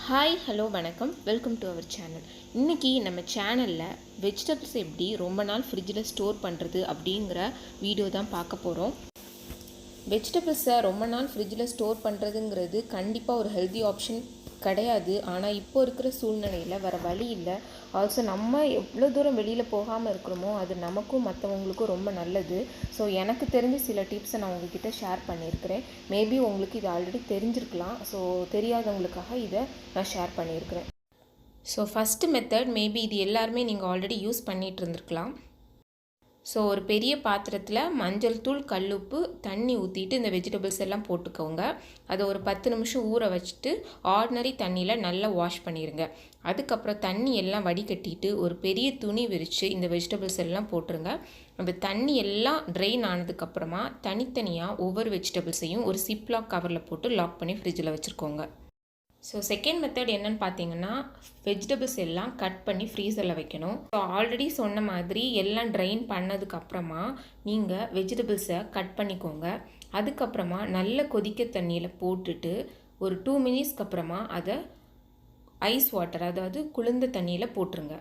Hi hello வணக்கம், welcome to our channel. இன்றைக்கி நம்ம சேனலில் வெஜிடபிள்ஸ் எப்படி ரொம்ப நாள் ஃப்ரிட்ஜில் ஸ்டோர் பண்ணுறது அப்படிங்கிற வீடியோ தான் பார்க்க போகிறோம். வெஜிடபிள்ஸை ரொம்ப நாள் ஃப்ரிட்ஜில் ஸ்டோர் பண்ணுறதுங்கிறது கண்டிப்பாக ஒரு ஹெல்தி ஆப்ஷன் கிடையாது. ஆனால் இப்போ இருக்கிற சூழ்நிலையில் வேறு வழி இல்லை. ஆல்சோ நம்ம எவ்வளோ தூரம் வெளியில் போகாமல் இருக்கிறோமோ அது நமக்கும் மற்றவங்களுக்கும் ரொம்ப நல்லது. ஸோ எனக்கு தெரிஞ்ச சில டிப்ஸை நான் உங்ககிட்ட ஷேர் பண்ணியிருக்கிறேன். மேபி உங்களுக்கு இது ஆல்ரெடி தெரிஞ்சிருக்கலாம். ஸோ தெரியாதவங்களுக்காக இதை நான் ஷேர் பண்ணியிருக்கிறேன். ஸோ ஃபஸ்ட்டு மெத்தட், மேபி இது எல்லாருமே நீங்கள் ஆல்ரெடி யூஸ் பண்ணிகிட்டு இருந்திருக்கலாம். ஸோ ஒரு பெரிய பாத்திரத்தில் மஞ்சள் தூள், கல்லுப்பு, தண்ணி ஊற்றிட்டு இந்த வெஜிடபிள்ஸ் எல்லாம் போட்டுக்கோங்க. அதை ஒரு 10 நிமிஷம் ஊற வச்சுட்டு ஆர்டினரி தண்ணியில் நல்லா வாஷ் பண்ணிடுங்க. அதுக்கப்புறம் தண்ணி எல்லாம் வடிகட்டிட்டு ஒரு பெரிய துணி விரித்து இந்த வெஜிடபிள்ஸ் எல்லாம் போட்டுருங்க. அந்த தண்ணி எல்லாம் ட்ரெயின் ஆனதுக்கப்புறமா தனித்தனியாக ஒவ்வொரு வெஜிடபிள்ஸையும் ஒரு சிப்லாக் கவரில் போட்டு லாக் பண்ணி ஃப்ரிட்ஜில் வச்சுருக்கோங்க. ஸோ செகண்ட் மெத்தட் என்னென்னு பார்த்தீங்கன்னா, வெஜிடபிள்ஸ் எல்லாம் கட் பண்ணி ஃப்ரீசரில் வைக்கணும். ஸோ ஆல்ரெடி சொன்ன மாதிரி எல்லாம் ட்ரைன் பண்ணதுக்கப்புறமா நீங்கள் வெஜிடபிள்ஸை கட் பண்ணிக்கோங்க. அதுக்கப்புறமா நல்ல கொதிக்க தண்ணியில் போட்டுட்டு ஒரு 2 மினிட்ஸ்க்கு அப்புறமா அதை ஐஸ் வாட்டர், அதாவது குளிர்ந்த தண்ணியில் போட்டுருங்க.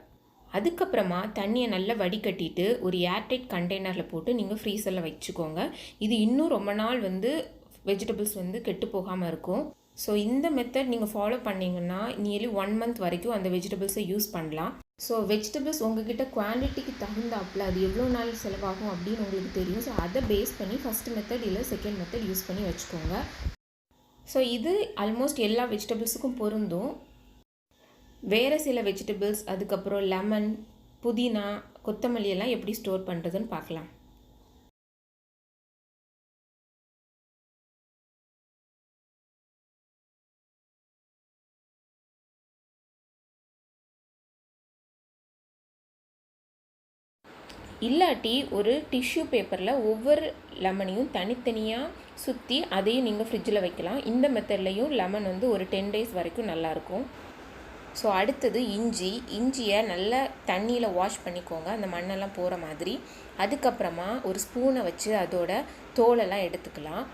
அதுக்கப்புறமா தண்ணியை நல்லா வடிகட்டிட்டு ஒரு ஏர்டைட் கண்டெய்னரில் போட்டு நீங்கள் ஃப்ரீசரில் வச்சுக்கோங்க. இது இன்னும் ரொம்ப நாள் வெஜிடபிள்ஸ் கெட்டு போகாமல் இருக்கும். ஸோ இந்த மெத்தட் நீங்கள் ஃபாலோ பண்ணிங்கன்னா நியர்லி 1 மந்த் வரைக்கும் அந்த வெஜிடபிள்ஸை யூஸ் பண்ணலாம். ஸோ வெஜிடபிள்ஸ் உங்ககிட்ட குவான்டிட்டிக்கு தகுந்தாப்பில் அது எவ்வளோ நாள் செலவாகும் அப்படின்னு உங்களுக்கு தெரியும். ஸோ அதை பேஸ் பண்ணி ஃபஸ்ட்டு மெத்தட் இல்லை செகண்ட் மெத்தட் யூஸ் பண்ணி வச்சுக்கோங்க. ஸோ இது ஆல்மோஸ்ட் எல்லா வெஜிடபிள்ஸுக்கும் பொருந்தும். வேறு சில வெஜிடபிள்ஸ், அதுக்கப்புறம் லெமன், புதினா, கொத்தமல்லி எல்லாம் எப்படி ஸ்டோர் பண்ணுறதுன்னு பார்க்கலாம். இல்லாட்டி ஒரு டிஷ்யூ பேப்பரில் ஒவ்வொரு லெமனையும் தனித்தனியாக சுற்றி அதையும் நீங்கள் ஃப்ரிட்ஜில் வைக்கலாம். இந்த மெத்தட்லேயும் லெமன் ஒரு 10 டேஸ் வரைக்கும் நல்லாயிருக்கும். ஸோ அடுத்தது இஞ்சியை நல்லா தண்ணியில் வாஷ் பண்ணிக்கோங்க, அந்த மண்ணெல்லாம் போகிற மாதிரி. அதுக்கப்புறமா ஒரு ஸ்பூனை வச்சு அதோட தோலெல்லாம் எடுத்துக்கலாம்.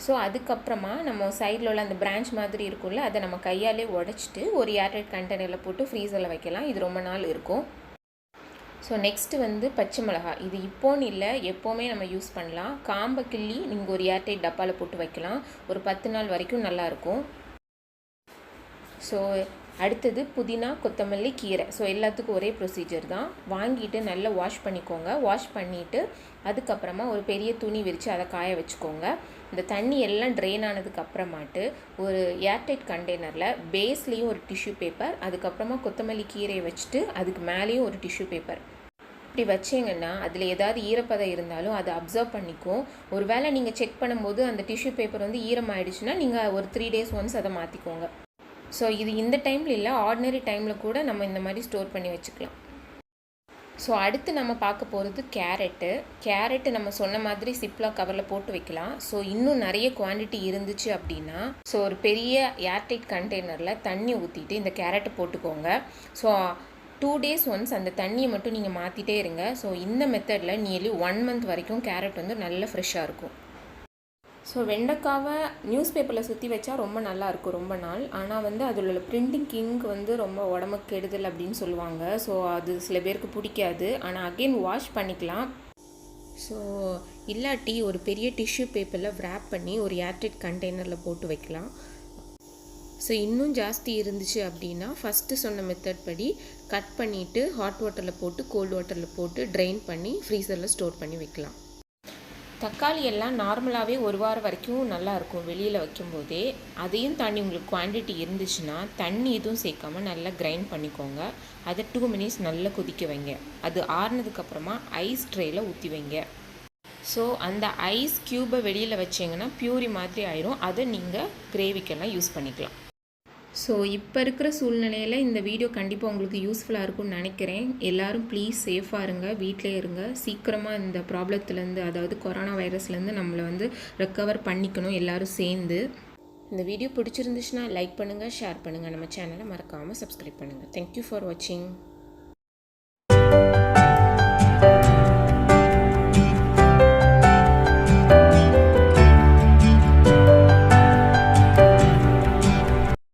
ஸோ அதுக்கப்புறமா நம்ம சைடில் உள்ள அந்த பிரான்ச் மாதிரி இருக்கும்ல, அதை நம்ம கையாலே உடச்சிட்டு ஒரு ஏர்டைட் கண்டெய்னரில் போட்டு ஃப்ரீசரில் வைக்கலாம். இது ரொம்ப நாள் இருக்கும். ஸோ நெக்ஸ்ட்டு பச்சை மிளகாய். இது இப்போன்னு இல்லை, எப்போவுமே நம்ம யூஸ் பண்ணலாம். காம்பை கிள்ளி நீங்கள் ஒரு ஏர்டைட் டப்பாவில் போட்டு வைக்கலாம். ஒரு 10 நாள் வரைக்கும் நல்லாயிருக்கும். ஸோ அடுத்தது புதினா, கொத்தமல்லி, கீரை. ஸோ எல்லாத்துக்கும் ஒரே ப்ரொசீஜர் தான். வாங்கிட்டு நல்லா வாஷ் பண்ணிக்கோங்க. வாஷ் பண்ணிவிட்டு அதுக்கப்புறமா ஒரு பெரிய துணி விரித்து அதை காய வச்சுக்கோங்க. இந்த தண்ணி எல்லாம் ட்ரெயின் ஆனதுக்கப்புறமாட்டு ஒரு ஏர்டைட் கண்டெய்னரில் பேஸ்லேயும் ஒரு டிஷ்யூ பேப்பர், அதுக்கப்புறமா கொத்தமல்லி கீரையை வச்சுட்டு அதுக்கு மேலேயும் ஒரு டிஷ்யூ பேப்பர் இப்படி வச்சிங்கன்னா அதில் ஏதாவது ஈரப்பதம் இருந்தாலும் அதை அப்சர்வ் பண்ணிக்கும். ஒரு வேளை நீங்கள் செக் பண்ணும்போது அந்த டிஷ்யூ பேப்பர் ஈரமாயிடுச்சுன்னா நீங்கள் ஒரு 3 டேஸ் ஒன்ஸ் அதை மாற்றிக்கோங்க. ஸோ இது இந்த டைமில் இல்லை, ஆர்டினரி டைமில் கூட நம்ம இந்த மாதிரி ஸ்டோர் பண்ணி வச்சுக்கலாம். ஸோ அடுத்து நம்ம பார்க்க போகிறது கேரட்டு நம்ம சொன்ன மாதிரி சிப்லாக் கவரில் போட்டு வைக்கலாம். ஸோ இன்னும் நிறைய குவான்டிட்டி இருந்துச்சு அப்படின்னா ஸோ ஒரு பெரிய ஏர்டைட் கண்டெய்னரில் தண்ணி ஊற்றிட்டு இந்த கேரட்டை போட்டுக்கோங்க. ஸோ 2 டேஸ் ஒன்ஸ் அந்த தண்ணியை மட்டும் நீங்கள் மாற்றிட்டே இருங்க. ஸோ இந்த மெத்தடில் நியர்லி 1 மந்த் வரைக்கும் கேரட் நல்ல ஃப்ரெஷ்ஷாக இருக்கும். ஸோ வெண்டைக்காவை நியூஸ் பேப்பரில் சுற்றி வச்சா ரொம்ப நல்லாயிருக்கும் ரொம்ப நாள். ஆனால் அதில் உள்ள பிரிண்டிங் கிங்க் ரொம்ப உடம்புக்கு கெடுதல் அப்படின்னு சொல்லுவாங்க. ஸோ அது சில பேருக்கு பிடிக்காது. ஆனால் அகெயின் வாஷ் பண்ணிக்கலாம். ஸோ இல்லாட்டி ஒரு பெரிய டிஷ்யூ பேப்பரில் wrap பண்ணி ஒரு ஏர்டைட் கண்டெய்னரில் போட்டு வைக்கலாம். ஸோ இன்னும் ஜாஸ்தி இருந்துச்சு அப்படின்னா ஃபஸ்ட்டு சொன்ன மெத்தட் படி கட் பண்ணிவிட்டு ஹாட் வாட்டரில் போட்டு கோல்டு வாட்டரில் போட்டு ட்ரெயின் பண்ணி ஃப்ரீசரில் ஸ்டோர் பண்ணி வைக்கலாம். தக்காளி எல்லாம் நார்மலாகவே 1 வாரம் வரைக்கும் நல்லாயிருக்கும் வெளியில் வைக்கும்போதே. அதையும் தாண்டி உங்களுக்கு குவான்டிட்டி இருந்துச்சுன்னா தண்ணி எதுவும் சேர்க்காமல் நல்லா கிரைண்ட் பண்ணிக்கோங்க. அதை 2 மினிட்ஸ் நல்லா கொதிக்க வைங்க. அது ஆறுனதுக்கப்புறமா ஐஸ் ட்ரேயில் ஊற்றி வைங்க. ஸோ அந்த ஐஸ் க்யூபை வெளியில் வச்சிங்கன்னா பியூரி மாதிரி ஆயிரும். அதை நீங்கள் கிரேவிக்கெல்லாம் யூஸ் பண்ணிக்கலாம். ஸோ இப்போ இருக்கிற சூழ்நிலையில் இந்த வீடியோ கண்டிப்பாக உங்களுக்கு யூஸ்ஃபுல்லாக இருக்கும்னு நினைக்கிறேன். எல்லோரும் ப்ளீஸ் சேஃபாக இருங்க, வீட்டிலே இருங்க. சீக்கிரமாக இந்த ப்ராப்ளத்துலேருந்து, அதாவது கொரோனா வைரஸ்லேருந்து நம்மளை ரெக்கவர் பண்ணிக்கணும் எல்லோரும் சேர்ந்து. இந்த வீடியோ பிடிச்சிருந்துச்சுன்னா லைக் பண்ணுங்கள், ஷேர் பண்ணுங்கள். நம்ம சேனலை மறக்காமல் சப்ஸ்கிரைப் பண்ணுங்கள். தேங்க்யூ ஃபார் வாட்சிங்.